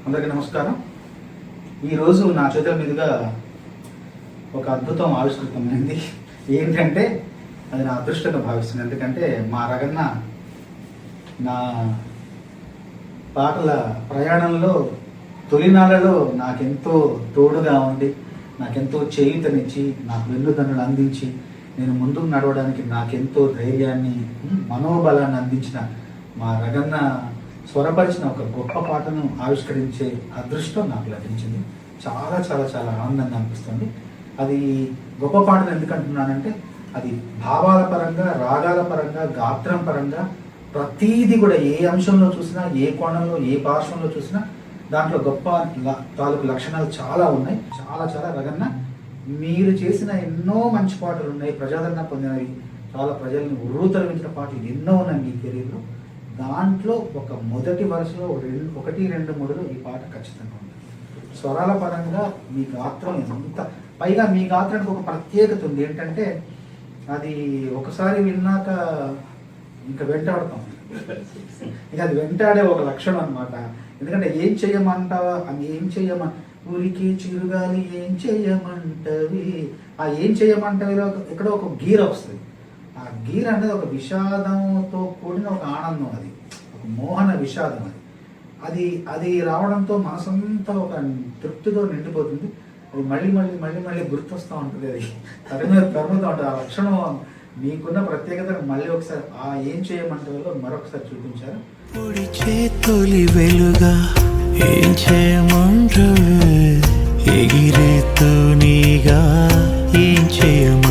అందరికీ నమస్కారం. ఈరోజు నా చేతుల మీదుగా ఒక అద్భుతం ఆవిష్కృతమైంది. ఏంటంటే అది నా అదృష్టంగా భావిస్తుంది. ఎందుకంటే మా రగన్న నా పాటల ప్రయాణంలో తొలినాళ్ళలో నాకెంతో తోడుగా ఉండి, నాకెంతో చేయూతనిచ్చి, నాకు వెన్నుదన్నులు అందించి, నేను ముందుకు నడవడానికి నాకెంతో ధైర్యాన్ని, మనోబలాన్ని అందించిన మా రగన్న స్వరపరిచిన ఒక గొప్ప పాటను ఆవిష్కరించే అదృష్టం నాకు లభించింది. చాలా చాలా చాలా ఆనందంగా అనిపిస్తుంది. అది గొప్ప పాటను ఎందుకు అంటున్నానంటే, అది భావాల పరంగా, రాగాల పరంగా, గాత్రం పరంగా ప్రతీది కూడా ఏ అంశంలో చూసినా, ఏ కోణంలో, ఏ పార్శ్వంలో చూసినా దాంట్లో గొప్ప తాలూకు లక్షణాలు చాలా ఉన్నాయి. చాలా చాలా రగన్న మీరు చేసిన ఎన్నో మంచి పాటలు ఉన్నాయి, ప్రజాదరణ పొందినవి, చాలా ప్రజల్ని ఉర్రూతలవించిన పాటలు ఎన్నో ఉన్నాయి మీ కెరీర్లో. దాంట్లో ఒక మొదటి వరుసలో 1, 2, 3లో ఈ పాట ఖచ్చితంగా ఉంది. స్వరాల పరంగా మీ గాత్రం ఎంత, పైగా మీ గాత్రానికి ఒక ప్రత్యేకత ఉంది. ఏంటంటే అది ఒకసారి విన్నాక ఇంకా వెంటాడుతాం. ఇక అది వెంటాడే ఒక లక్షణం అనమాట. ఎందుకంటే ఏం చెయ్యమంటావా అని, ఏం చెయ్యమ ఊరికి చిరుగాలి ఏం చెయ్యమంటవి, ఆ ఏం చెయ్యమంటవిలో ఇక్కడ ఒక గీర వస్తుంది. ఆ గీర అనేది ఒక విషాదంతో కూడిన ఒక ఆనందం, అది ఒక మోహన విషాదం. అది అది రావడంతో మనసంతా ఒక తృప్తితో నిండిపోతుంది. అది మళ్ళీ మళ్ళీ మళ్ళీ మళ్ళీ గుర్తొస్తూ ఉంటుంది. అది తరుముతూ ఉంటుంది. ఆ లక్షణం మీకున్న ప్రత్యేకత మళ్ళీ ఒకసారి ఆ ఏం చేయమంటారో మరొకసారి చూపించారు. చేతులి వెలుగా ఏం చేయమంటారు, ఎగిరేతో నీగా ఏం చేయమంటారు.